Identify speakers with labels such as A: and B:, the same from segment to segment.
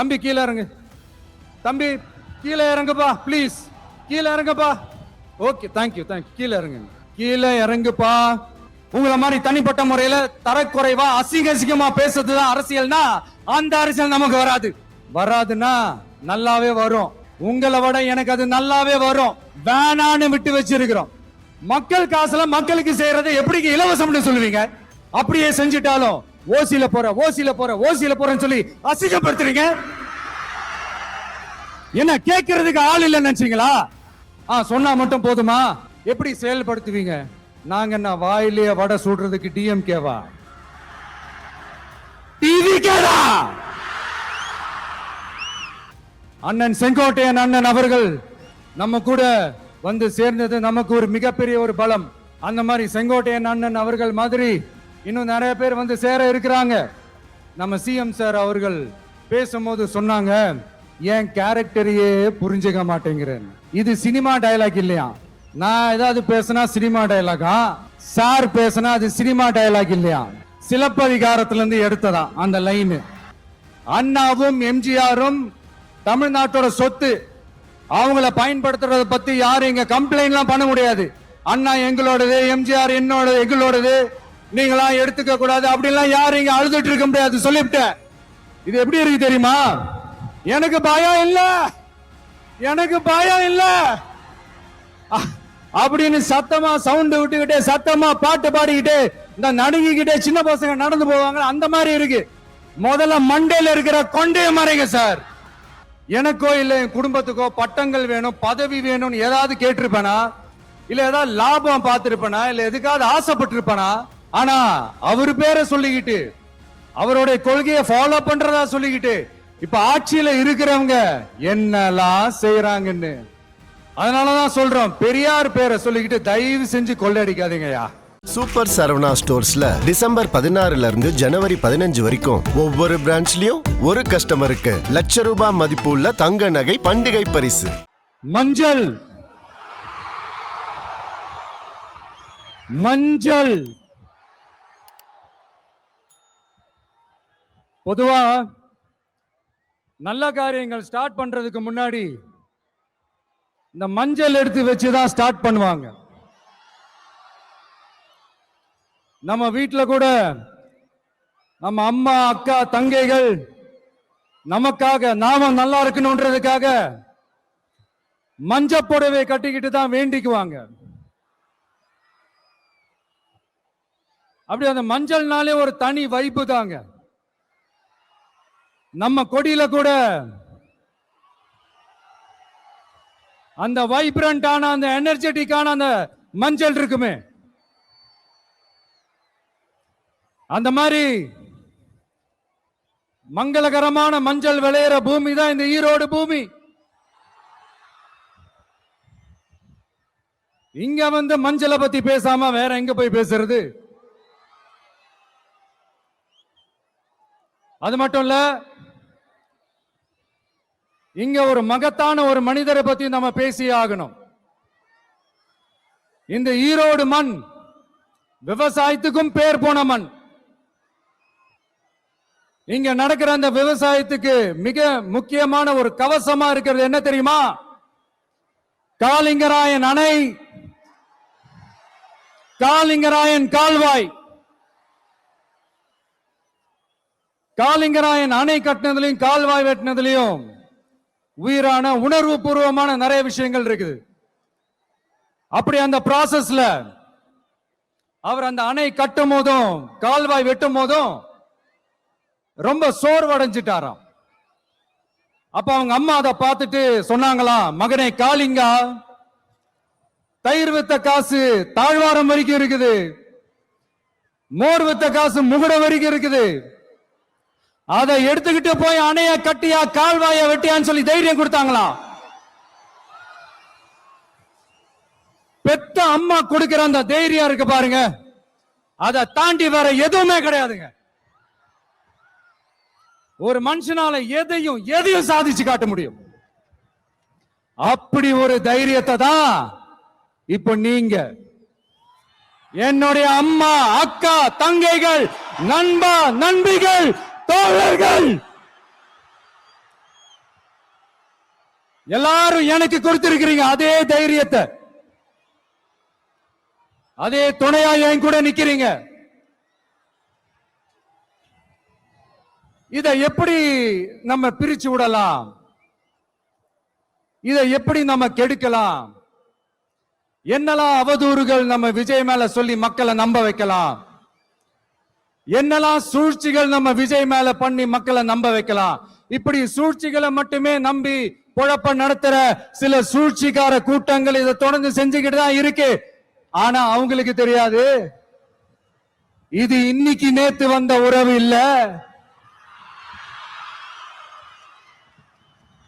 A: தம்பி கீழே இறங்கு, தம்பி கீழே இறங்குப்பா ப்ளீஸ், கீழே இறங்குப்பா. ஓகே தேங்க்யூ தேங்க்யூ, கீழே இறங்கு, கீழே இறங்குப்பா. உங்களை மாதிரி தனிப்பட்ட முறையில தரக்குறைவா அசிங்கமா பேசுறதுதான் அரசியல்னா அந்த அரசியல் நமக்கு வராது. வராதுன்னா நல்லாவே வரும். உங்களை விட எனக்கு அது நல்லாவே வரும். வேணான்னு விட்டு வச்சிருக்கிறோம். மக்கள் காசுல மக்களுக்கு செய்யறது எப்படி இலவசம்னு சொல்லுவீங்க? அப்படியே செஞ்சுட்டாலும் ஓசியில போற ஓசியில போற ஓசியில போறேன்னு சொல்லி அசிங்கப்படுத்துறீங்க. என்ன கேட்கறதுக்கு ஆள் இல்லைன்னு நினைச்சீங்களா? சொன்னா மட்டும் போதுமா? எப்படி செயல்படுத்துவீங்க? நாங்க என்ன வாயிலேயே வடை சுடுறதுக்கு டிஎம்கேவா? டிவிகேடா? அண்ணன் செங்கோட்டையன் அண்ணன் அவர்கள் நம்ம கூட வந்து சேர்ந்தது நமக்கு ஒரு மிகப்பெரிய ஒரு பலம். அந்த மாதிரி செங்கோட்டையன் அண்ணன் அவர்கள் மாதிரி இன்னும் நிறைய பேர் வந்து சேர இருக்கிறாங்க. நம்ம சிஎம் சார் அவர்கள் பேசும்போது சொன்னாங்க, என் கேரக்டரையே புரிஞ்சுக்க மாட்டேங்கிறேன். இது சினிமா டயலாக் இல்லையா? நான் ஏதாவது பேசினா சினிமா டயலாகா? சார் பேசினா அது சினிமா டயலாக் இல்லையா? சிலப்பதிகாரத்திலிருந்து எடுத்ததா அந்த லைன். அண்ணாவும் எம்ஜிஆரும் தமிழ்நாட்டோட சொத்து. அவங்கள பயன்படுத்துறத பத்தி யாரும் இங்க கம்ப்ளைண்ட் எல்லாம் பண்ண முடியாது. அண்ணா எங்களோடது, எம்ஜிஆர் என்னோட எங்களோடது, நீங்களா எடுத்துக்க கூடாது அப்படிலாம் யாரும் இங்க அழுதுட்டு இருக்க முடியாது. சொல்லிவிட்டேன். இது எப்படி இருக்கு தெரியுமா? எனக்கு பயம் இல்ல, எனக்கு பயம் இல்ல அப்படின்னு சத்தமா சவுண்ட் விட்டுக்கிட்டே சத்தமா பாட்டு பாடிக்கிட்டே இந்த நடுங்கிக்கிட்டே சின்ன பசங்க நடந்து போவாங்க. அந்த மாதிரி இருக்கு. முதல்ல மண்டையில இருக்கிற கொண்டைய மறைங்க சார். எனக்கோ இல்ல என் குடும்பத்துக்கோ பட்டங்கள் வேணும், பதவி வேணும்னு ஏதாவது கேட்டிருப்பேனா? இல்ல ஏதாவது லாபம் பார்த்திருப்பேனா? இல்ல எதுக்காவது ஆசைப்பட்டிருப்பேனா? ஆனா அவரு பேரை சொல்லிக்கிட்டு அவருடைய கொள்கையை ஃபாலோ பண்றதா சொல்லிக்கிட்டு இப்ப ஆட்சியில இருக்கிறவங்க என்னெல்லாம் செய்யறாங்கன்னு. அதனாலதான் சொல்றோம், பெரியார் பேரை சொல்லிக்கிட்டு தயவு செஞ்சு கொள்ளையடிக்காதீங்கயா.
B: சூப்பர் சரவணா ஸ்டோர்ஸ்ல டிசம்பர் 16 இருந்து ஜனவரி 15 வரைக்கும் ஒவ்வொரு பிரான்ச்லயும் ஒரு கஸ்டமருக்கு ₹1,00,000 மதிப்பு உள்ள தங்க நகை பண்டிகை பரிசு.
A: மஞ்சள் மஞ்சள் பொதுவா நல்ல காரியங்கள் ஸ்டார்ட் பண்றதுக்கு முன்னாடி இந்த மஞ்சள் எடுத்து வச்சுதான் ஸ்டார்ட் பண்ணுவாங்க. நம்ம வீட்டுல கூட நம்ம அம்மா அக்கா தங்கைகள் நமக்காக நாம நல்லா இருக்கணும்ன்றதுக்காக மஞ்சள் புடவை கட்டிக்கிட்டு தான் வேண்டிக்குவாங்க. அப்படி அந்த மஞ்சள்னாலே ஒரு தனி வைப்பு தாங்க. நம்ம கொடியில கூட அந்த வைப்ரண்டான அந்த எனர்ஜெட்டிக்கான அந்த மஞ்சள் இருக்குமே. அந்த மாதிரி மங்களகரமான மஞ்சள் விளையிற பூமி தான் இந்த ஈரோடு பூமி. இங்க வந்து மஞ்சளை பத்தி பேசாம வேற எங்க போய் பேசுறது? அது மட்டும் இல்ல, இங்க ஒரு மகத்தான ஒரு மனிதரை பத்தி நம்ம பேசி ஆகணும். இந்த ஈரோடு மண் விவசாயத்துக்கும் பேர் போன மண். இங்க நடக்கிற அந்த விவசாயத்துக்கு மிக முக்கியமான ஒரு கவசமா இருக்கிறது என்ன தெரியுமா? காலிங்கராயன் அணை, காலிங்கராயன் கால்வாய். காலிங்கராயன் அணை கட்டினதுலயும் கால்வாய் வெட்டினதுலயும் உயிரான உணர்வு பூர்வமான நிறைய விஷயங்கள் இருக்குது. அப்படி அந்த ப்ராசஸ்ல அவர் அந்த அணை கட்டும் போதும் கால்வாய் வெட்டும் போதும் ரொம்ப சோர்வடைஞ்சிட்டாராம். அப்ப அவங்க அம்மா அதை பார்த்துட்டு சொன்னாங்களாம், மகனே காளிங்கா, தயிர் வித்த காசு தாழ்வாரம் வரைக்கும் இருக்குது, மோர் வித்த காசு முகுட வரைக்கும் இருக்குது, அதை எடுத்துக்கிட்டு போய் அணைய கட்டியா கால்வாய வெட்டியான்னு சொல்லி தைரியம் கொடுத்தாங்களாம். பெத்த அம்மா கொடுக்கிற அந்த தைரியம் இருக்கு பாருங்க, அதை தாண்டி வேற எதுவுமே கிடையாதுங்க. ஒரு மனுஷனால எதையும் சாதிச்சு காட்ட முடியும். அப்படி ஒரு தைரியத்தை தான் இப்ப நீங்க என்னுடைய அம்மா அக்கா தங்கைகள் நண்பா நண்பிகள் தோழர்கள் எல்லாரும் எனக்கு கொடுத்திருக்கிறீங்க அதே தைரியத்தை, அதே துணையா என் கூட நிக்கிறீங்க. இதை எப்படி நம்ம பிரிச்சு விடலாம்? இதை எப்படி நம்ம கெடுக்கலாம்? என்னெல்லாம் அவதூறுகள் நம்ம விஜய் மேல சொல்லி மக்களை நம்ப வைக்கலாம்? என்னெல்லாம் சூழ்ச்சிகள் நம்ம விஜய் மேல பண்ணி மக்களை நம்ப வைக்கலாம்? இப்படி சூழ்ச்சிகளை மட்டுமே நம்பி குழப்ப நடத்துற சில சூழ்ச்சிக்கார கூட்டங்கள் இதை தொடர்ந்து செஞ்சுக்கிட்டு தான் இருக்கு. ஆனா அவங்களுக்கு தெரியாது, இது இன்னைக்கு நேத்து வந்த உறவு இல்ல.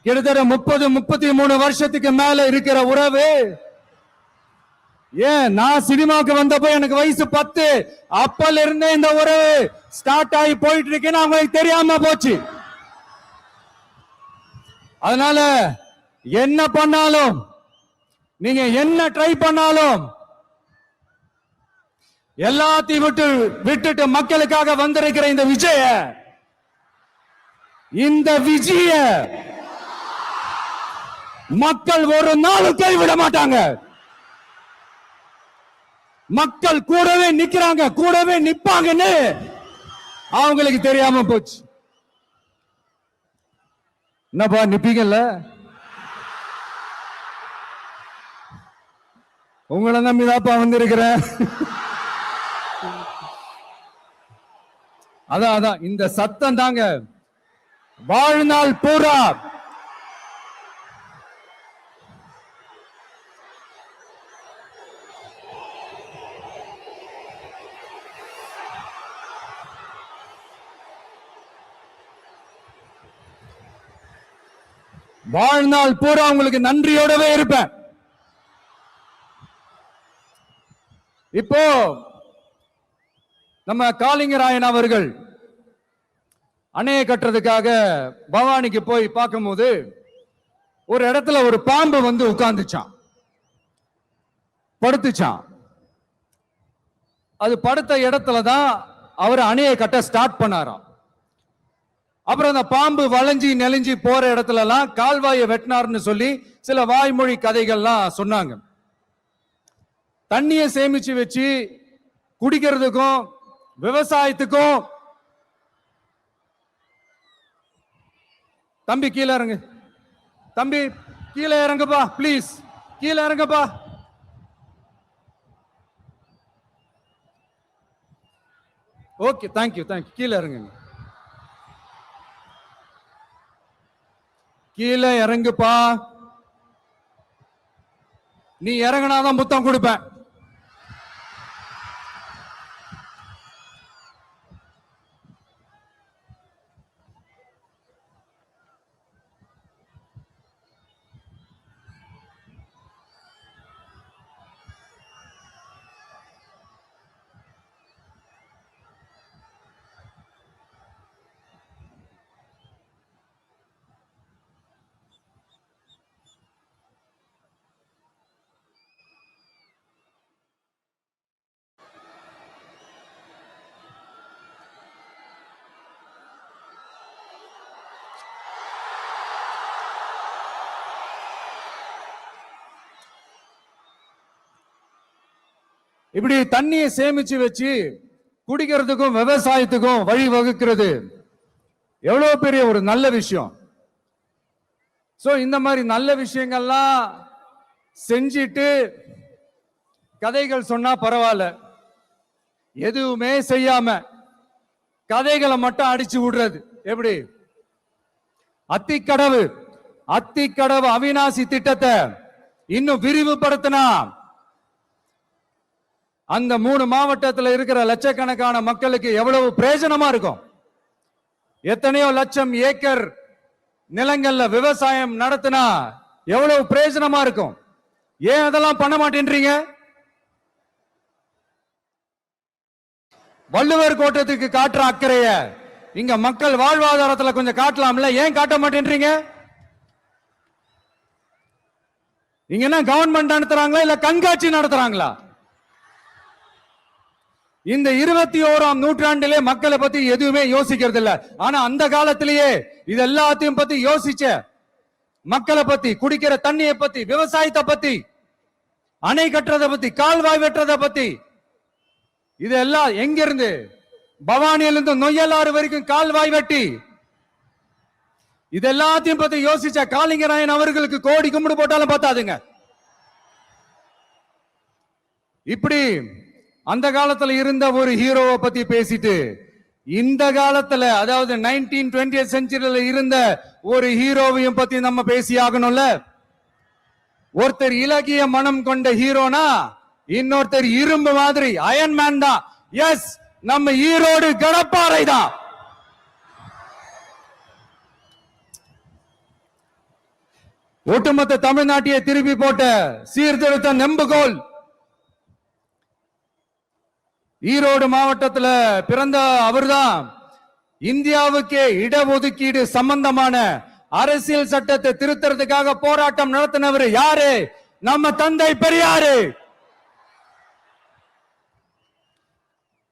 A: கிட்டத்தட்ட 30-33 வருஷத்துக்கு மேல இருக்கிற உறவு. ஏன் நான் சினிமாவுக்கு வந்தப்போ எனக்கு வயசு 10, அப்பல இருந்தே இந்த உறவு ஸ்டார்ட் ஆகி போயிட்டு இருக்குன்னு அவங்களுக்கு தெரியாம போச்சு. அதனால என்ன பண்ணாலும், நீங்க என்ன ட்ரை பண்ணாலும், எல்லாத்தையும் விட்டுட்டு மக்களுக்காக வந்திருக்கிற இந்த விஜய மக்கள் ஒரு நாளும் கைவிட மாட்டாங்க. மக்கள் கூடவே நிக்கிறாங்க, கூடவே நிப்பாங்கன்னு அவங்களுக்கு தெரியாம போச்சு. என்னப்பா நிப்பீங்கல்ல? உங்களை நம்பிதாப்பா வந்திருக்கிறேன். அதான் இந்த சத்தம் தாங்க வாழ்நாள் பூரா உங்களுக்கு நன்றியோடவே இருப்பேன். இப்போ நம்ம காளிங்கராயன் அவர்கள் அணையை கட்டுறதுக்காக பவானிக்கு போய் பார்க்கும்போது ஒரு இடத்துல ஒரு பாம்பு வந்து உட்கார்ந்துச்சான், படுத்துச்சான். அது படுத்த இடத்துலதான் அவர் அணையை கட்ட ஸ்டார்ட் பண்ணாராம். அப்புறம் அந்த பாம்பு வளைஞ்சி நெளிஞ்சி போற இடத்துல எல்லாம் கால்வாயை வெட்டினார்னு சொல்லி சில வாய்மொழி கதைகள்லாம் சொன்னாங்க. தண்ணியை சேமிச்சு வச்சு குடிக்கிறதுக்கும் விவசாயத்துக்கும். தம்பி கீழே இறங்கு, தம்பி கீழே இறங்குப்பா, பிளீஸ் கீழே இறங்குப்பா. ஓகே, தேங்க்யூ கீழே இறங்குங்க, கீழே இறங்குப்பா. நீ இறங்கினாதான் புத்தம் கொடுப்பேன். இப்படி தண்ணியை சேமிச்சு வச்சு குடிக்கிறதுக்கும் விவசாயத்துக்கும் வழி வகுக்கிறது எவ்வளவு பெரிய ஒரு நல்ல விஷயம். சோ இந்த மாதிரி நல்ல விஷயங்கள்லாம் செஞ்சிட்டு கதைகள் சொன்னா பரவாயில்ல, எதுவுமே செய்யாம கதைகளை மட்டும் அடிச்சு விடுறது எப்படி? அத்திக்கடவு அவிநாசி திட்டத்தை இன்னும் விரிவுபடுத்தினா அந்த 3 மாவட்டத்தில் இருக்கிற லட்சக்கணக்கான மக்களுக்கு எவ்வளவு பிரயோஜனமா இருக்கும். எத்தனையோ லட்சம் ஏக்கர் நிலங்கள்ல விவசாயம் நடத்தினா எவ்வளவு பிரயோஜனமா இருக்கும். ஏன் அதெல்லாம் பண்ண மாட்டேன்றீங்க? வள்ளுவர் கோட்டத்துக்கு காட்டுற அக்கறைய இங்க மக்கள் வாழ்வாதாரத்துல கொஞ்சம் காட்டலாம்ல, ஏன் காட்ட மாட்டேன்றீங்க? இங்க என்ன கவர்மெண்ட் நடத்துறாங்களா இல்ல கண்காட்சி நடத்துறாங்களா? இந்த 21ஆம் நூற்றாண்டிலே மக்களை பத்தி எதுவுமே யோசிக்கிறது இல்ல. ஆனா அந்த காலத்திலேயே இது எல்லாத்தையும் பத்தி யோசிச்ச மக்களை பத்தி, குடிக்கிற தண்ணியை பத்தி, விவசாயத்தை பத்தி, அணை கட்டுறதை பத்தி, கால்வாய் வெட்டுறதை பத்தி, இதெல்லாம் எங்க இருந்து? பவானியிலிருந்து நொய்யலாறு வரைக்கும் கால்வாய் வெட்டி இதெல்லாத்தையும் பத்தி யோசிச்ச காளிங்கராயன் அவர்களுக்கு கோடி கும்பிடு போட்டாலும் பார்த்தாதுங்க. இப்படி அந்த காலத்துல இருந்த ஒரு ஹீரோவை பத்தி பேசிட்டு இந்த காலத்துல, அதாவது 1920th செஞ்சுரியில இருந்த ஒரு ஹீரோவையும் பத்தி நம்ம பேசி ஆகணும்ல. ஒருத்தர் இலக்கிய மனம் கொண்ட ஹீரோனா இன்னொருத்தர் இரும்பு மாதிரி அயன் மேன் தான். எஸ், நம்ம ஈரோடு கடப்பாறை தான். ஒட்டுமொத்த தமிழ்நாட்டையே திருப்பி போட்ட சீர்திருத்த நெம்புகோல். ஈரோடு மாவட்டத்துல பிறந்த அவர்தான் இந்தியாவுக்கே இடஒதுக்கீடு சம்பந்தமான அரசியல் சட்டத்தை திருத்தறதுக்காக போராட்டம் நடத்தினவர் யாரு? நம்ம தந்தை பெரியாரு.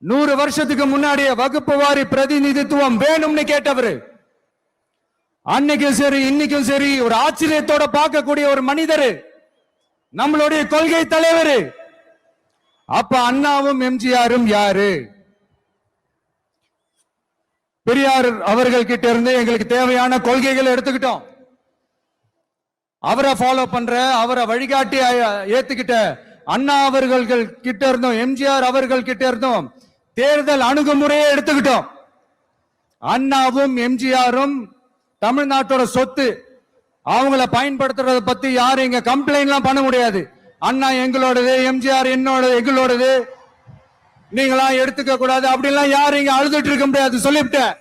A: 100 வருஷத்துக்கு முன்னாடியே வகுப்பு வாரி பிரதிநிதித்துவம் வேணும்னு கேட்டவர். அன்னைக்கும் சரி இன்னைக்கும் சரி ஒரு ஆச்சரியத்தோட பார்க்கக்கூடிய ஒரு மனிதர், நம்மளுடைய கொள்கை தலைவர். அப்ப அண்ணாவும் எம்ஜிஆரும் யாரு? பெரியார் அவர்கள் கிட்ட இருந்து எங்களுக்கு தேவையான கொள்கைகளை எடுத்துக்கிட்டோம். அவரை ஃபாலோ பண்ற, அவரை வழிகாட்டி ஏத்துக்கிட்ட அண்ணா அவர்கள் கிட்ட இருந்தோம், எம்ஜிஆர் அவர்கள் கிட்ட இருந்தோம் தேர்தல் அணுகுமுறையை எடுத்துக்கிட்டோம். அண்ணாவும் எம்ஜிஆரும் தமிழ்நாட்டோட சொத்து. அவங்கள பயன்படுத்துறத பத்தி யாரும் இங்க கம்ப்ளைண்ட் பண்ண முடியாது. அண்ணா எங்களோடது, எம்ஜிஆர் என்னோடது, எங்களோடது, நீங்களா எடுத்துக்க கூடாது அப்படிலாம் யாரும் இங்க அழுதுட்டு இருக்க முடியாது, சொல்லிவிட்டேன்.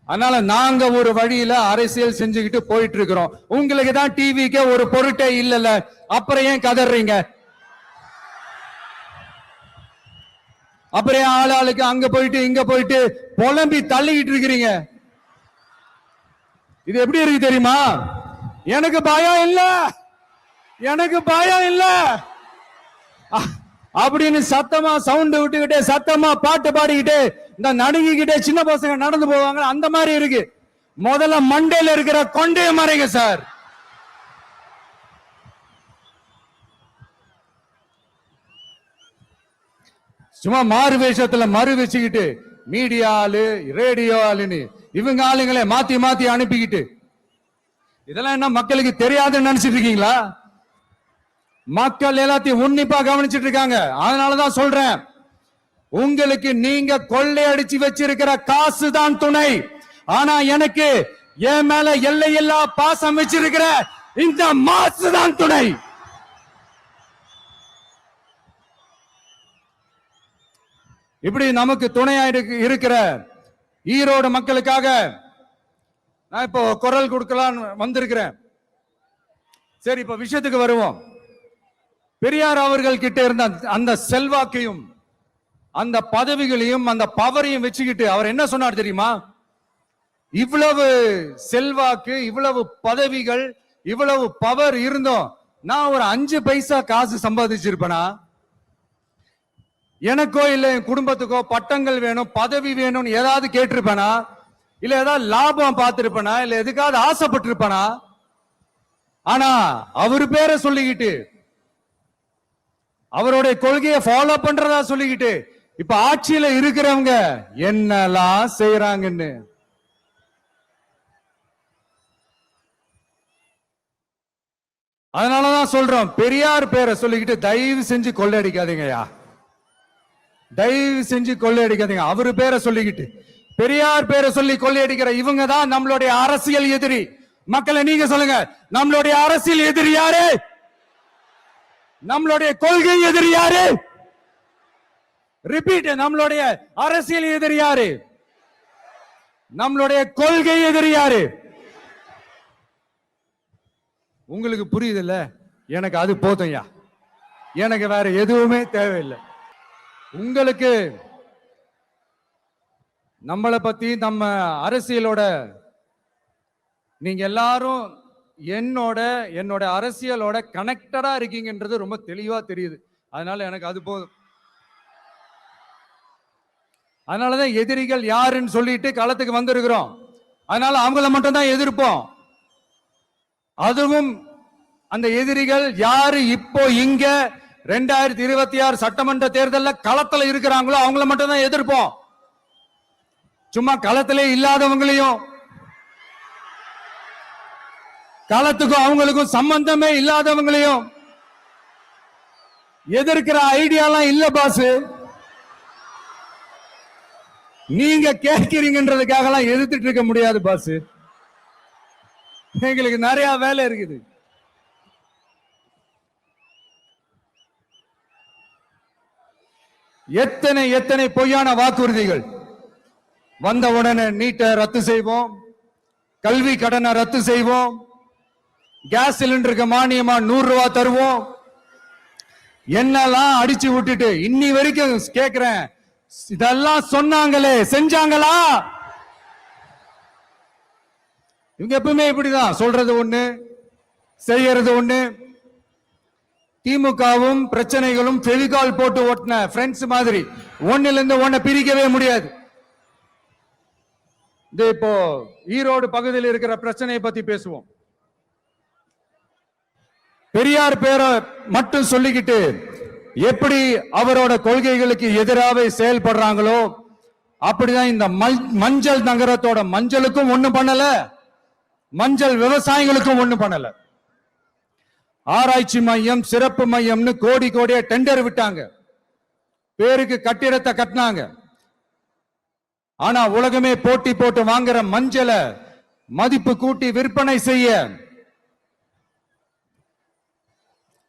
A: அதனால நாங்க ஒரு வழியில அரசியல் செஞ்சுக்கிட்டு போயிட்டு இருக்கிறோம். உங்களுக்கு தான் டிவிக்கே ஒரு பொருட்டே இல்லல, அப்புறம் ஏன் கதறீங்க? அப்புறம் ஆளாளுக்கு அங்க போயிட்டு இங்க போயிட்டு புலம்பி தள்ளிக்கிட்டு இருக்கிறீங்க. இது எப்படி இருக்கு தெரியுமா? எனக்கு பயம் இல்ல, எனக்கு பயம் இல்ல அப்படின்னு சத்தமா சவுண்ட் விட்டுக்கிட்டே சத்தமா பாட்டு பாடிக்கிட்டு இந்த நடுங்கிக்கிட்டே சின்ன பசங்க நடந்து போவாங்க, அந்த மாதிரி இருக்கு. முதல்ல மண்டையில இருக்கிற கொண்டே மறைங்க சார். சும்மா மாறு வேஷத்துல மறு வச்சுக்கிட்டு மீடியா ஆளு, ரேடியோ ஆளுன்னு இவங்க ஆளுங்களே மாத்தி மாத்தி அனுப்பிக்கிட்டு, இதெல்லாம் என்ன மக்களுக்கு தெரியாதுன்னு நினைச்சிட்டு இருக்கீங்களா? மக்கள் எல்லாத்தையும் உன்னிப்பா கவனிச்சிட்டு இருக்காங்க. அதனாலதான் சொல்றேன், உங்களுக்கு நீங்க கொள்ளையடிச்சு வச்சிருக்கிற காசு தான் துணை. ஆனா எனக்கு என் மேல எல்லையில்லா பாசம் வச்சிருக்கிற இந்த மாசு தான் துணை. இப்படி நமக்கு துணையா இருக்கிற ஈரோடு மக்களுக்காக நான் இப்போ குரல் கொடுக்கலாம் வந்திருக்கிறேன். சரி, இப்ப விஷயத்துக்கு வருவோம். பெரியார் அவர்கள் கிட்ட இருந்த அந்த செல்வாக்கையும் அந்த பதவிகளையும் அந்த பவரையும் வச்சுக்கிட்டு அவர் என்ன சொன்னார் தெரியுமா? இவ்வளவு செல்வாக்கு, இவ்வளவு பதவிகள், இவ்வளவு பவர் இருந்தோம் நான் ஒரு 5 பைசா காசு சம்பாதிச்சிருப்பேனா? எனக்கோ இல்ல என் குடும்பத்துக்கோ பட்டங்கள் வேணும், பதவி வேணும்னு ஏதாவது கேட்டிருப்பேனா? இல்ல ஏதாவது லாபம் பார்த்திருப்பேனா? இல்ல எதுக்காவது ஆசைப்பட்டிருப்பேனா? ஆனா அவர் பேரை சொல்லிக்கிட்டு, அவருடைய கொள்கையை ஃபாலோ பண்றதா சொல்லிக்கிட்டு இப்ப ஆட்சியில இருக்கிறவங்க என்னெல்லாம் செய்யறாங்கன்னு. அதனாலதான் சொல்றோம், பெரியார் பேரை சொல்லிக்கிட்டு தயவு செஞ்சு கொள்ளையடிக்காதீங்கயா, தயவு செஞ்சு கொள்ளையடிக்காதீங்க. அவரு பேரை சொல்லிக்கிட்டு பெரியார் பேரை சொல்லி கொள்ளையடிக்கிற இவங்க தான் நம்மளுடைய அரசியல் எதிரி. மக்களை நீங்க சொல்லுங்க, நம்மளுடைய அரசியல் எதிரி யாரு? நம்மளுடைய கொள்கை எதிரி யாரு? ரிப்பீட், நம்மளுடைய அரசியல் எதிரி யாரு? நம்மளுடைய கொள்கை எதிரி யாரு? உங்களுக்கு புரியுது இல்ல? எனக்கு அது போதும்யா, எனக்கு வேற எதுவுமே தேவையில்லை. உங்களுக்கு நம்மளை பத்தி, நம்ம அரசியலோட, நீங்க எல்லாரும் என்னோட அரசியலோட கனெக்டடா இருக்கீங்கன்றது ரொம்ப தெளிவா தெரியுது. அதனால எனக்கு அது போதும். அதனாலதான் எதிரிகள் யாருன்னு சொல்லிட்டு களத்துக்கு வந்திருக்கிறோம். அதனால அவங்கள மட்டும் தான் எதிர்ப்போம். அதுவும் அந்த எதிரிகள் யாரு இப்போ இங்க 2026 சட்டமன்ற தேர்தலில் களத்துல இருக்கிறாங்களோ அவங்கள மட்டும் தான் எதிர்ப்போம். சும்மா களத்திலே இல்லாதவங்களையும், களத்துக்கும் அவங்களுக்கும் சம்பந்தமே இல்லாதவங்களையும் எதிர்க்கிற ஐடியாலாம் இல்ல பாஸ். நீங்க கேட்கிறீங்கன்றதுக்காக எல்லாம் எதிர்த்துட்டு இருக்க முடியாது பாஸ். எங்களுக்கு நிறைய வேலை இருக்குது. எத்தனை எத்தனை பொய்யான வாக்குறுதிகள். வந்த உடனே நீட்டை ரத்து செய்வோம், கல்வி கடனை ரத்து செய்வோம், கேஸ் சிலிண்டருக்கு மானியமா 100 ரூபாய் தருவோம், என்னெல்லாம் அடிச்சு விட்டுட்டு இன்னி வரைக்கும் கேக்குறேன், இதெல்லாம் சொன்னாங்களே செஞ்சாங்களா? இவங்க எப்பவுமே இப்படிதான், சொல்றது ஒண்ணு செய்யறது ஒண்ணு. திமுகவும் பிரச்சனைகளும் ஃபெவிகால் போட்டு ஓட்டின ஃப்ரெண்ட்ஸ் மாதிரி ஒண்ணுல இருந்து ஒன்ன பிரிக்கவே முடியாது. இப்போ ஈரோடு பகுதியில் இருக்கிற பிரச்சனையை பத்தி பேசுவோம். பெரியார் பேரை மட்டும் சொல்லிக்கிட்டு எப்படி அவரோட கொள்கைகளுக்கு எதிராக செயல்படுறாங்களோ அப்படிதான் இந்த மஞ்சள் நகரத்தோட மஞ்சளுக்கும் ஒண்ணும் பண்ணல, மஞ்சள் விவசாயிகளுக்கும் ஒண்ணும் பண்ணல. ஆராய்ச்சி மையம், சிறப்பு மையம்னு கோடி கோடியா டெண்டர் விட்டாங்க, பேருக்கு கட்டிடத்தை கட்டினாங்க. ஆனா உலகமே போட்டி போட்டு வாங்குற மஞ்சளை மதிப்பு கூட்டி விற்பனை செய்ய,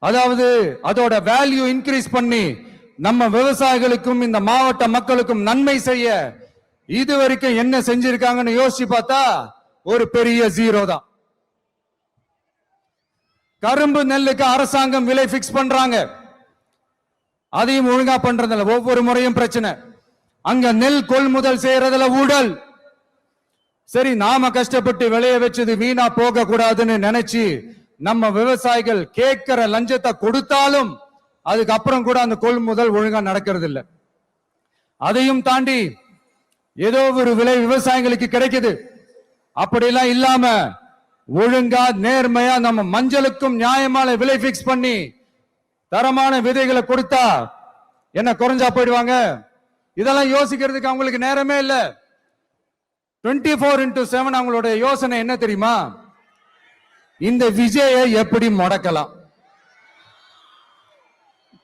A: அதாவது அதோட வேல்யூ இன்க்ரீஸ் பண்ணி நம்ம விவசாயிகளுக்கும் இந்த மாவட்ட மக்களுக்கும் நன்மை செய்ய இதுவரைக்கும் என்ன செஞ்சிருக்காங்கன்னு யோசிச்சு பார்த்தா ஒரு பெரிய ஜீரோ தான். கரும்பு நெல்லுக்கு அரசாங்கம் விலை பிக்ஸ் பண்றாங்க, அதையும் ஒழுங்கா பண்றதில்ல. ஒவ்வொரு முறையும் பிரச்சனை. அங்க நெல் கொள்முதல் செய்யறதுல ஊழல். சரி, நாம கஷ்டப்பட்டு விளைய வச்சது வீணா போக கூடாதுன்னு நினைச்சு நம்ம விவசாயிகள் கேட்கிற லஞ்சத்தை கொடுத்தாலும் அதுக்கப்புறம் கூட அந்த கொள்முதல் ஒழுங்கா நடக்கிறது இல்லை. அதையும் தாண்டி ஏதோ ஒரு விலை விவசாயிகளுக்கு கிடைக்குது. அப்படிலாம் இல்லாம ஒழுங்கா நேர்மையா நம்ம மஞ்சளுக்கும் நியாயமான விலை பிக்ஸ் பண்ணி தரமான விதைகளை கொடுத்தா என்ன குறைஞ்சா போயிடுவாங்க? இதெல்லாம் யோசிக்கிறதுக்கு அவங்களுக்கு நேரமே இல்லை. 24x7 அவங்களோட யோசனை என்ன தெரியுமா? இந்த விஜயை எப்படி முடக்கலாம்,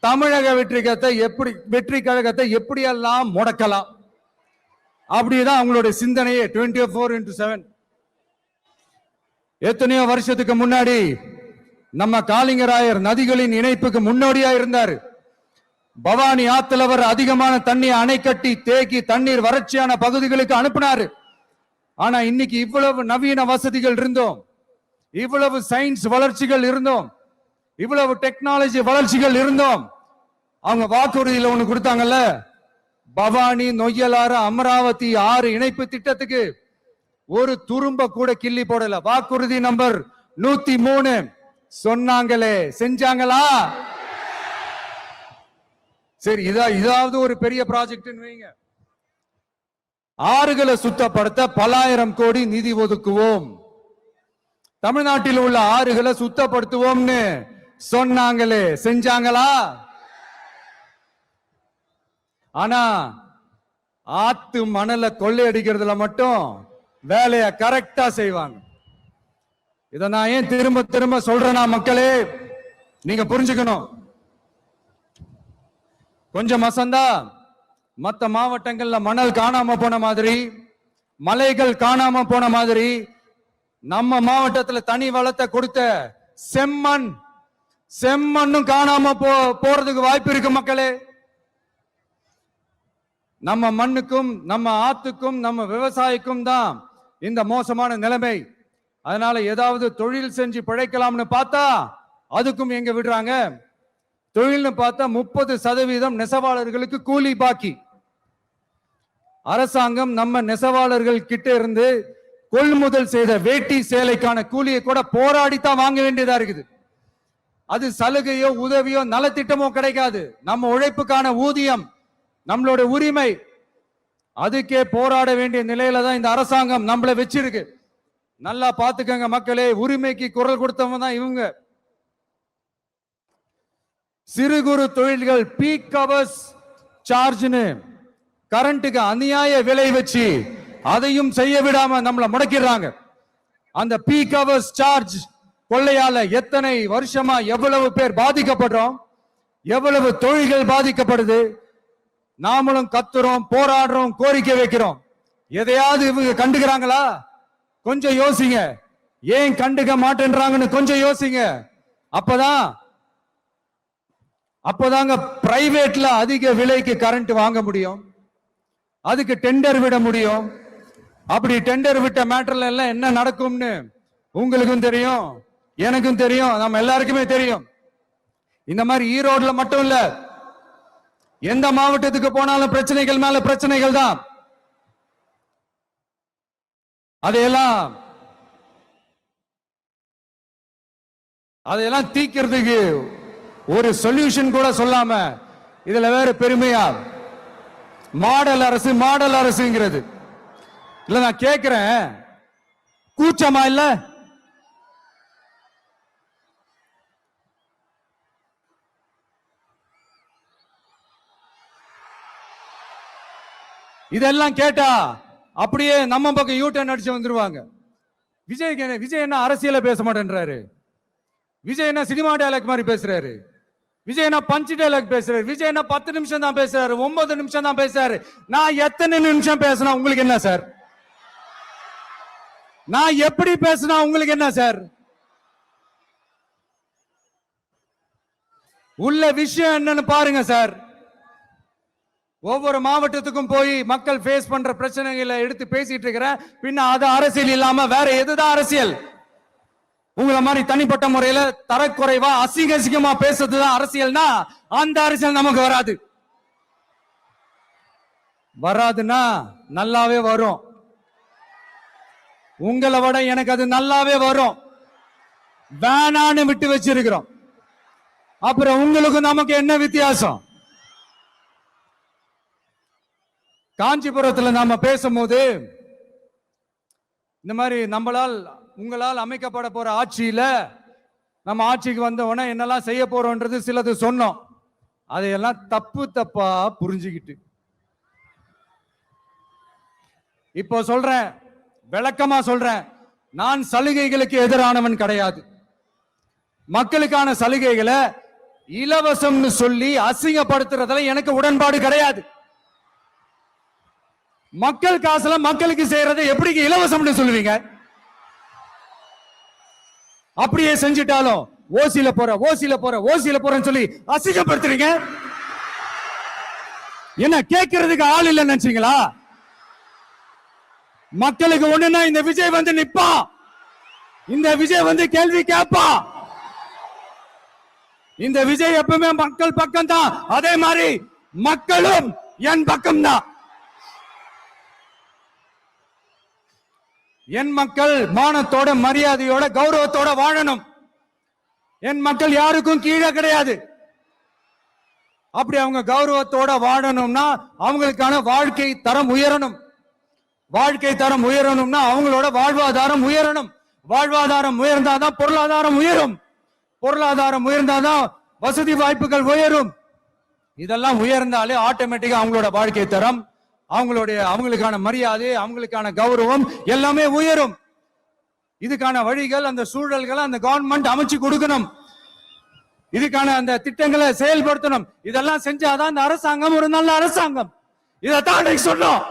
A: தமிழக வெற்றி கழகத்தை எப்படியெல்லாம் முடக்கலாம், அப்படிதான் அவங்களுடைய சிந்தனையே 24x7. எத்தனையோ வருஷத்துக்கு முன்னாடி நம்ம காளிங்கராயர் நதிகளின் இணைப்புக்கு முன்னோடியா இருந்தார். பவானி ஆத்துல வர அதிகமான தண்ணீர் அணை கட்டி தேக்கி தண்ணீர் வறட்சியான பகுதிகளுக்கு அனுப்பினாரு. ஆனா இன்னைக்கு இவ்வளவு நவீன வசதிகள் இருந்தோம், இவ்வளவு சயின்ஸ் வளர்ச்சிகள் இருந்தோம், இவ்வளவு டெக்னாலஜி வளர்ச்சிகள் இருந்தோம், அவங்க வாக்குறுதியில் ஒண்ணு கொடுத்தாங்கல்ல, பவானி நொய்யலாறு அமராவதி 6 இணைப்பு திட்டத்துக்கு ஒரு துரும்ப கூட கிள்ளி போடல. வாக்குறுதி நம்பர் 103 சொன்னாங்களே செஞ்சாங்களா? சரி, இதாவது ஒரு பெரிய ப்ராஜெக்ட் வைங்க. ஆறுகளை சுத்தப்படுத்த பல்லாயிரம் கோடி நிதி ஒதுக்குவோம், தமிழ்நாட்டில் உள்ள ஆறுகளை சுத்தப்படுத்துவோம்னு சொன்னாங்களே செஞ்சாங்களா? ஆனா ஆத்து மணலை கொள்ளையடிக்கிறதுல மட்டும் வேலையை கரெக்டா செய்வாங்க. இத நான் ஏன் திரும்ப திரும்ப சொல்றேன்னா, மக்களே நீங்க புரிஞ்சுக்கணும். கொஞ்சம் மசந்தா மற்ற மாவட்டங்கள்ல மணல் காணாம போன மாதிரி, மலைகள் காணாம போன மாதிரி, நம்ம மாவட்டத்தில் தனி வளத்தை கொடுத்த செம்மண்ணும் காணாம போறதுக்கு வாய்ப்பு இருக்கு மக்களே. நம்ம மண்ணுக்கும் நம்ம ஆத்துக்கும் நம்ம விவசாயிக்கும் தான் இந்த மோசமான நிலைமை. அதனால ஏதாவது தொழில் செஞ்சு பிழைக்கலாம்னு பார்த்தா அதுக்கும் எங்க விடுறாங்க? தொழில்னு பார்த்தா 30% நெசவாளர்களுக்கு கூலி பாக்கி. அரசாங்கம் நம்ம நெசவாளர்கள் கிட்ட இருந்து கொள்முதல் செய்த வேட்டி சேலைக்கான கூலியை கூட போராடித்தான் வாங்க வேண்டியதா இருக்குது. அது சலுகையோ உதவியோ நலத்திட்டமோ கிடைக்காது. நம்ம உழைப்புக்கான ஊதியம், நம்மளோட உரிமை. அதுக்கே போராட வேண்டிய நிலையில தான் இந்த அரசாங்கம் நம்மள வச்சிருக்கு. நல்லா பாத்துக்கங்க மக்களே, உரிமைக்கு குரல் கொடுத்தவங்க தான் இவங்க. சிறு குறு தொழில்கள் பீக் ஹவர்ஸ் சார்ஜ்னு கரண்ட்டுக்கு அநியாய விலை வச்சு அதையும் செய்ய விடாம நம்மள முடக்கிடுறாங்க. அந்த பீக் ஹவர்ஸ் சார்ஜ் கொள்ளையால எத்தனை வருஷமா எவ்வளவு பேர் பாதிக்கப்படுறோம், எவ்வளவு தொழில்கள் பாதிக்கப்படுது. நாமளும் கத்துறோம், போராடுறோம், கோரிக்கை வைக்கிறோம். எதையாவது இவங்க கண்டுக்கிறாங்களா? கொஞ்சம் யோசிங்க. ஏன் கண்டுக்க மாட்டேன்றாங்கன்னு கொஞ்சம் யோசிங்க. அப்பதாங்க பிரைவேட்ல அதிக விலைக்கு கரண்ட் வாங்க முடியும், அதுக்கு டெண்டர் விட முடியும். அப்படி டெண்டர் விட்ட மேட்டர்ல எல்லாம் என்ன நடக்கும்னு உங்களுக்கும் தெரியும், எனக்கும் தெரியும், நம்ம எல்லாருக்குமே தெரியும். இந்த மாதிரி ஈரோடுல மட்டும் இல்ல, எந்த மாவட்டத்துக்கு போனாலும் பிரச்சனைகள் மேல பிரச்சனைகள் தான். அதையெல்லாம் தீக்கிறதுக்கு ஒரு சொல்யூஷன் கூட சொல்லாம இதுல வேற பெருமையா மாடல் அரசு மாடல் அரசுங்கிறது. இல்ல நான் கேட்கிறேன், கூச்சமா இல்ல? இதெல்லாம் கேட்டா அப்படியே நம்ம பக்கம் யூட்டர்ன் அடிச்சு வந்துருவாங்க. விஜய் என்ன அரசியல பேச மாட்டேன்றாரு, விஜய் என்ன சினிமா டயலாக் மாதிரி பேசுறாரு, விஜய் என்ன பஞ்ச் டயலாக் பேசுறாரு, விஜய் என்ன 10 நிமிஷம் தான் பேசுறாரு, 9 நிமிஷம் தான் பேசுறாரு. நான் எத்தனை நிமிஷம் பேசினா உங்களுக்கு என்ன சார்? நான் எப்படி பேசினா உங்களுக்கு என்ன சார்? உள்ள விஷயம் என்னன்னு பாருங்க சார். ஒவ்வொரு மாவட்டத்துக்கும் போய் மக்கள் ஃபேஸ் பண்ற பிரச்சனைகளை எடுத்து பேசிட்டு இருக்கிறேன். பின்ன அது அரசியல் இல்லாம வேற எதுதான் அரசியல்? உங்களை மாதிரி தனிப்பட்ட முறையில தரக்குறைவா அசிங்கமா பேசுறதுதான் அரசியல்னா அந்த அரசியல் நமக்கு வராது. வராதுன்னா நல்லாவே வரும். உங்களை விட எனக்கு அது நல்லாவே வரும். வேணான்னு விட்டு வச்சிருக்கிறோம். அப்புறம் உங்களுக்கு நமக்கு என்ன வித்தியாசம்? காஞ்சிபுரத்துல நாம பேசும்போது இந்த மாதிரி உங்களால் அமைக்கப்பட போற ஆட்சியில நம்ம ஆட்சிக்கு வந்த உடனே என்னெல்லாம் செய்ய போறோம்ன்றது சிலது சொன்னோம். அதையெல்லாம் தப்பா புரிஞ்சுக்கிட்டு இப்போ சொல்றேன், விளக்கமா சொல்றேன். நான் சலுகைகளுக்கு எதிரானவன் கிடையாது. மக்களுக்கான சலுகைகளை இலவசம்னு சொல்லி அசிங்கப்படுத்துறதுல எனக்கு உடன்பாடு கிடையாது. மக்கள் காசுல மக்களுக்கு செய்யறதை எப்படி இலவசம்னு சொல்லுவீங்க? அப்படியே செஞ்சிட்டாலும் ஓசில போறேன்னு சொல்லி அசிங்கப்படுத்துறீங்க. என்ன கேட்கறதுக்கு ஆள் இல்ல நினைச்சீங்களா? மக்களுக்கு ஒண்ணுன்னா இந்த விஜய் வந்து நிப்பா, இந்த விஜய் வந்து கேள்வி கேட்பா. இந்த விஜய் எப்பவுமே மக்கள் பக்கம் தான், அதே மாதிரி மக்களும் என் பக்கம் தான். என் மக்கள் மானத்தோட மரியாதையோட கௌரவத்தோட வாழணும். என் மக்கள் யாருக்கும் கீழே கிடையாது. அப்படி அவங்க கௌரவத்தோட வாழணும்னா அவங்களுக்கான வாழ்க்கை தரம் உயரணும். வாழ்க்கை தரம் உயரணும்னா அவங்களோட வாழ்வாதாரம் உயரணும். வாழ்வாதாரம் உயர்ந்தாதான் பொருளாதாரம் உயரும். பொருளாதாரம் உயர்ந்தாதான் வசதி வாய்ப்புகள் உயரும். இதெல்லாம் உயர்ந்தாலே ஆட்டோமேட்டிக்கா அவங்களோட வாழ்க்கை தரம், அவங்களுக்கான மரியாதை, அவங்களுக்கான கௌரவம் எல்லாமே உயரும். இதுக்கான வழிகள், அந்த சூழல்களை அந்த கவர்மெண்ட் அமைச்சு கொடுக்கணும். இதுக்கான அந்த திட்டங்களை செயல்படுத்தணும். இதெல்லாம் செஞ்சாதான் இந்த அரசாங்கம் ஒரு நல்ல அரசாங்கம். இதைத்தான் சொன்னோம்.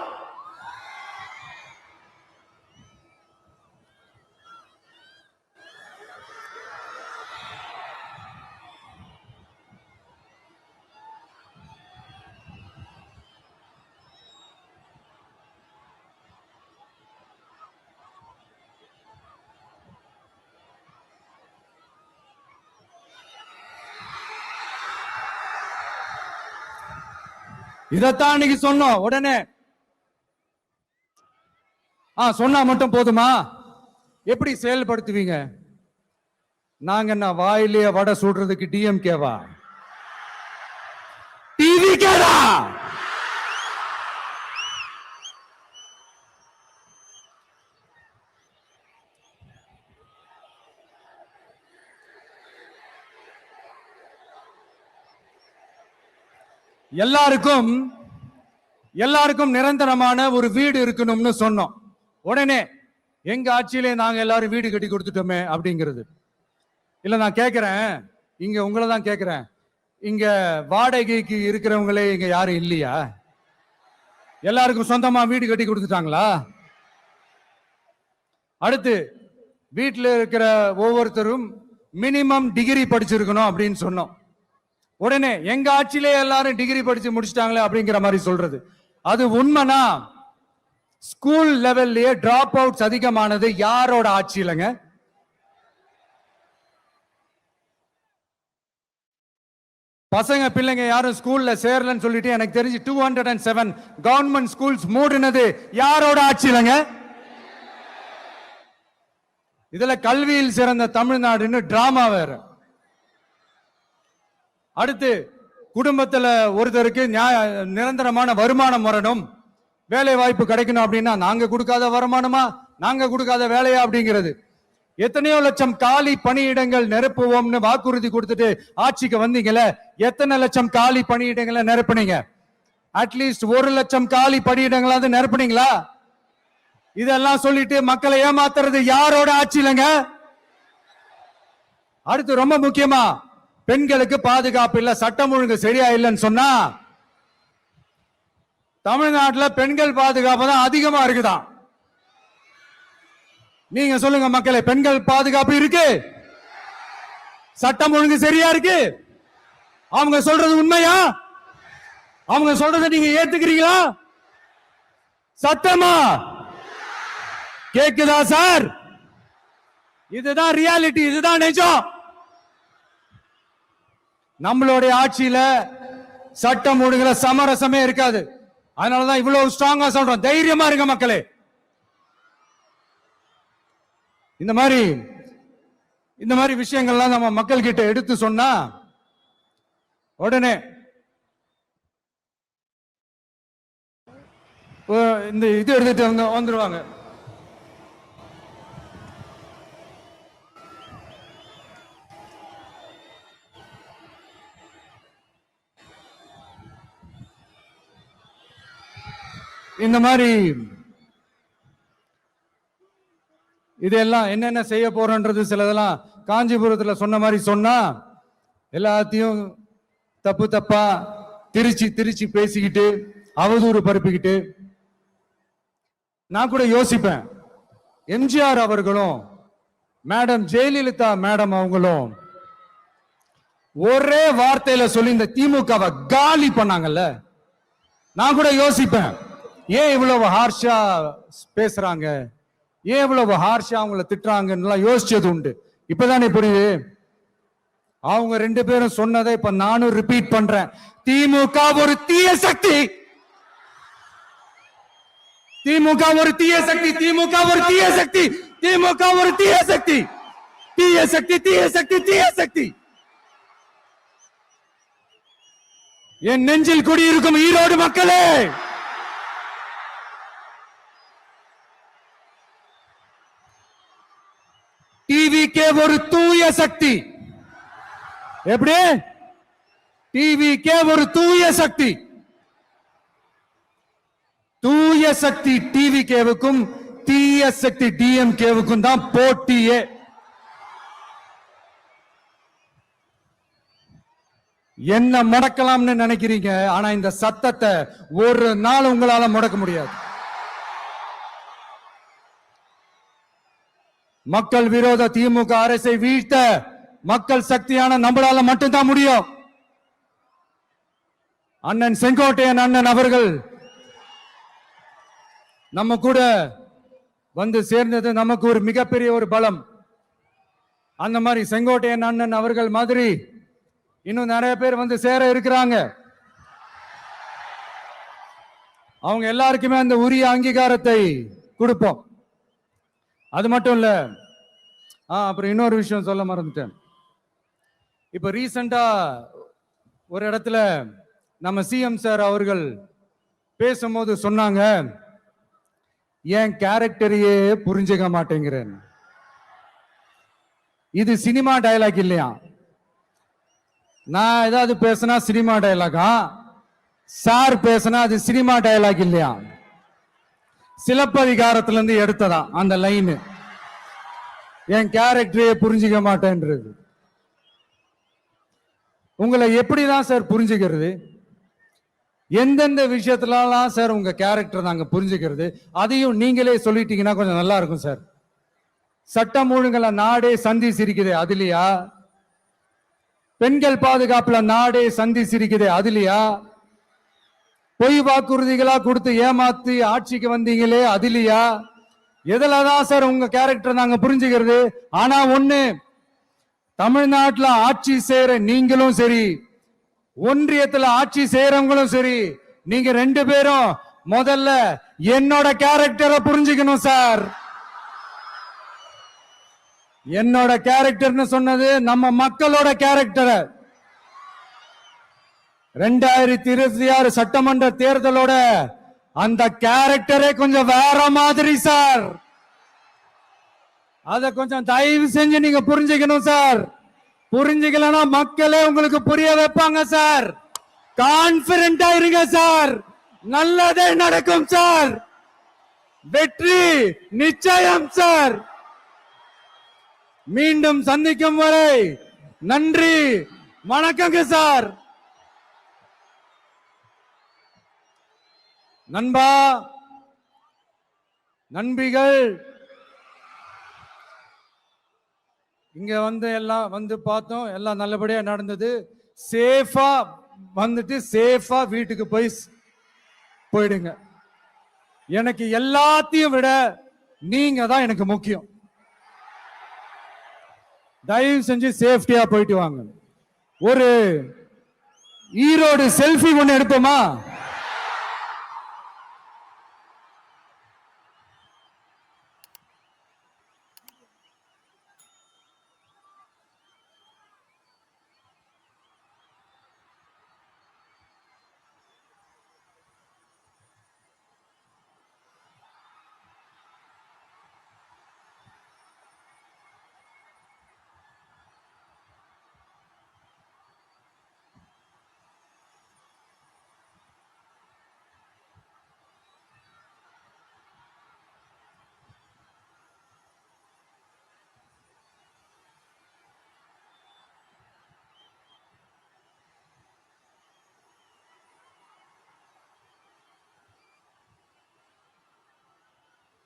A: இதத்தான் இன்னைக்கு சொன்னோம். உடனே சொன்னா மட்டும் போதுமா? எப்படி செயல்படுத்துவீங்க? நாங்க என்ன வாயிலேயே வடை சுடுறதுக்கு டிஎம்கேவா? டிவிகேடா? எல்லாருக்கும் எல்லாருக்கும் நிரந்தரமான ஒரு வீடு இருக்கணும்னு சொன்னோம். உடனே எங்க ஆட்சியிலே நாங்க எல்லாரும் வீடு கட்டி கொடுத்துட்டோமே அப்படிங்கிறது இல்ல. நான் கேட்கிறேன், இங்க உங்களை தான் கேட்கிறேன், இங்க வாடகைக்கு இருக்கிறவங்களே இங்க யாரும் இல்லையா? எல்லாருக்கும் சொந்தமா வீடு கட்டி கொடுத்துட்டாங்களா? அடுத்து வீட்டில் இருக்கிற ஒவ்வொருத்தரும் மினிமம் டிகிரி படிச்சிருக்கணும் அப்படின்னு சொன்னோம். உடனே எங்க ஆட்சியிலே எல்லாரும் டிகிரி படிச்சு முடிச்சிட்டாங்களே அப்படிங்கிற மாதிரி சொல்றது அது உண்மைனா? ஸ்கூல் லெவல்லயே டிராப் அவுட்ஸ் அதிகமானது யாரோட ஆட்சியிலங்க? பசங்க பிள்ளைங்க யாரும் ஸ்கூல்ல சேரலன்னு சொல்லிட்டு எனக்கு தெரிஞ்சு 207 கவர்மெண்ட் ஸ்கூல்ஸ் மூடினது யாரோட ஆட்சியிலங்க? இதுல கல்வியில் சிறந்த தமிழ்நாடுன்னு டிராமா வேற. அடுத்து குடும்பத்துல ஒருத்தருக்கு நிரந்தரமான வருமானம் வரணும், வேலை வாய்ப்பு கிடைக்கணும் அப்படின்னா நாங்க கொடுக்காத வருமானமா, நாங்க கொடுக்காத வேலையா அப்படிங்கிறது. எத்தனையோ லட்சம் காலி பணியிடங்கள் நிரப்புவோம்னு வாக்குறுதி கொடுத்துட்டு ஆட்சிக்கு வந்தீங்கல்ல, எத்தனை லட்சம் காலி பணியிடங்களை நிரப்புனீங்க? அட்லீஸ்ட் 1 லட்சம் காலி பணியிடங்களாவது நிரப்புனீங்களா? இதெல்லாம் சொல்லிட்டு மக்களை ஏமாத்துறது யாரோட ஆட்சியிலங்க? அடுத்து ரொம்ப முக்கியமா, பெண்களுக்கு பாதுகாப்பு இல்ல, சட்டம் ஒழுங்கு சரியா இல்லைன்னு சொன்னா தமிழ்நாட்டில் பெண்கள் பாதுகாப்பு தான் அதிகமா இருக்குதான். நீங்க சொல்லுங்க மக்களே, பெண்கள் பாதுகாப்பு இருக்கு? சட்டம் ஒழுங்கு சரியா இருக்கு? அவங்க சொல்றது உண்மையா? அவங்க சொல்றதை நீங்க ஏத்துக்கிறீங்களா? சத்தமா கேக்குதா சார்? இதுதான் ரியாலிட்டி, இதுதான் நிஜம். நம்மளுடைய ஆட்சியில சட்டம் ஒழுங்குல சமரசமே இருக்காது. அதனாலதான் இவ்வளவு ஸ்ட்ராங்கா சொல்றோம், தைரியமா இருங்க மக்களே. இந்த மாதிரி விஷயங்கள்லாம் நம்ம மக்கள் கிட்ட எடுத்து சொன்னா உடனே இந்த இது எடுத்துட்டு வந்துருவாங்க. இந்த மாதிரி இதெல்லாம் என்னென்ன செய்ய போறோன்றது சிலதெல்லாம் காஞ்சிபுரத்துல சொன்ன மாதிரி சொன்னா எல்லாத்தையும் தப்பு தப்பா திருச்சி பேசிக்கிட்டு அவதூறு பரப்பிக்கிட்டு. நான் கூட யோசிப்பேன், எம்ஜிஆர் அவர்களும் மேடம் ஜெயலலிதா மேடம் அவங்களும் ஒரே வார்த்தையில சொல்லி இந்த திமுகவை காலி பண்ணாங்கல்ல. நான் கூட யோசிப்பேன், ஏன் இவ்வளவு ஹார்ஷா பேசுறாங்க, ஏன் இவ்வளவு ஹார்ஷா அவங்கள திட்டுறாங்கன்னு யோசிச்சது உண்டு. இப்பதானே புரியுது. அவங்க 2 பேரும் சொன்னதை இப்ப நானும் ரிப்பீட் பண்றேன். திமுக ஒரு தீய சக்தி, திமுக ஒரு தீய சக்தி, திமுக ஒரு தீய சக்தி, திமுக ஒரு தீய சக்தி, தீய சக்தி, தீய சக்தி, தீய சக்தி. என் நெஞ்சில் குடியிருக்கும் ஈரோடு மக்களே, டிவிகே ஒரு தூய சக்தி. எப்படி? டிவிகே ஒரு தூய சக்தி. தூய சக்தி டிவிகேவுக்கும் தீய சக்தி டிஎம்கேவுக்கும் தான் போட்டியே. என்ன முடக்கலாம்னு நினைக்கிறீங்க, ஆனா இந்த சத்தத்தை ஒரு நாள் உங்களால முடக்க முடியாது. மக்கள் விரோத திமுக அரசை வீழ்த்த மக்கள் சக்தியான நம்மளால மட்டும்தான் முடியும். அண்ணன் செங்கோட்டையன் அண்ணன் அவர்கள் நம்ம கூட வந்து சேர்ந்தது நமக்கு ஒரு மிகப்பெரிய ஒரு பலம். அந்த மாதிரி செங்கோட்டையன் அண்ணன் அவர்கள் மாதிரி இன்னும் நிறைய பேர் வந்து சேர இருக்கிறாங்க. அவங்க எல்லாருக்குமே அந்த உரிய அங்கீகாரத்தை கொடுப்போம். அது மட்டும் இல்ல, அப்புறம் இன்னொரு விஷயம் சொல்ல மறந்துட்டேன். இப்ப ரீசெண்டா ஒரு இடத்துல நம்ம சிஎம் சார் அவர்கள் பேசும்போது சொன்னாங்க, என் கேரக்டரையே புரிஞ்சுக்க மாட்டேங்கிறேன். இது சினிமா டயலாக் இல்லையா? நான் ஏதாவது பேசினா சினிமா டயலாகா? சார் பேசினா அது சினிமா டயலாக் இல்லையா, சிலப்பதிகாரத்துல இருந்து எடுத்ததா அந்த லைன். என் கேரக்டரையே புரிஞ்சுக்க மாட்டேன்றது. உங்களை எப்படிதான் சார் புரிஞ்சுக்கிறது? எந்தெந்த விஷயத்துலலாம் சார் உங்க கேரக்டர் நாங்க புரிஞ்சுக்கிறது? அதையும் நீங்களே சொல்லிட்டீங்கன்னா கொஞ்சம் நல்லா இருக்கும் சார். சட்டம் ஒழுங்குல நாடே சந்தி சிரிக்குது அதுலயா? பெண்கள் பாதுகாப்புல நாடே சந்தி சிரிக்குது அதுலயா? பொய் வாக்குறுதிகளா கொடுத்து ஏமாத்தி ஆட்சிக்கு வந்தீங்களே அதுலயா? எதுலதான் சார் உங்க கேரக்டர் நாங்க புரிஞ்சுக்கிறது? ஆனா ஒண்ணு, தமிழ்நாட்டுல ஆட்சி செய்யற நீங்களும் சரி, ஒன்றியத்துல ஆட்சி செய்யறவங்களும் சரி, நீங்க 2 பேரும் முதல்ல என்னோட கேரக்டரை புரிஞ்சுக்கணும் சார். என்னோட கேரக்டர்னு சொன்னது நம்ம மக்களோட கேரக்டரை. 2026 சட்டமன்ற தேர்தலோட அந்த கேரக்டரே கொஞ்சம் வேற மாதிரி சார். அத கொஞ்சம் தயவு செஞ்சு நீங்க புரிஞ்சுக்கணும் சார். புரிஞ்சுக்கலன்னா மக்களே உங்களுக்கு புரிய வைப்பாங்க சார். கான்பிடென்டா இருங்க சார், நல்லதே நடக்கும் சார். வெற்றி நிச்சயம் சார். மீண்டும் சந்திக்கும் வரை நன்றி, வணக்கங்க சார். நண்பா, நண்பிகள், இங்க எல்லாம் பார்த்தோம், எல்லாம் நல்லபடியா நடந்தது. சேஃபா வந்துட்டு சேஃபா வீட்டுக்கு போயிடுங்க. எனக்கு எல்லாத்தையும் விட நீங்க தான் எனக்கு முக்கியம். தயவு செஞ்சு சேஃப்டியா போயிட்டு வாங்க. ஒரு ஈரோடு செல்ஃபி ஒண்ணு எடுப்போமா?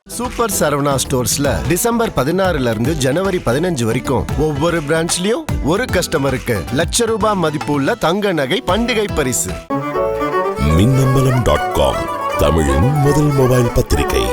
B: சூப்பர் சரவணா ஸ்டோர்ஸ்ல டிசம்பர் 16 இருந்து ஜனவரி 15 வரைக்கும் ஒவ்வொரு பிரான்ச்லயும் ஒரு கஸ்டமருக்கு ₹1,00,000 மதிப்புள்ள தங்க நகை பண்டிகை பரிசு.
C: மின்னம்பலம்.com தமிழின் முதல் மொபைல் பத்திரிகை.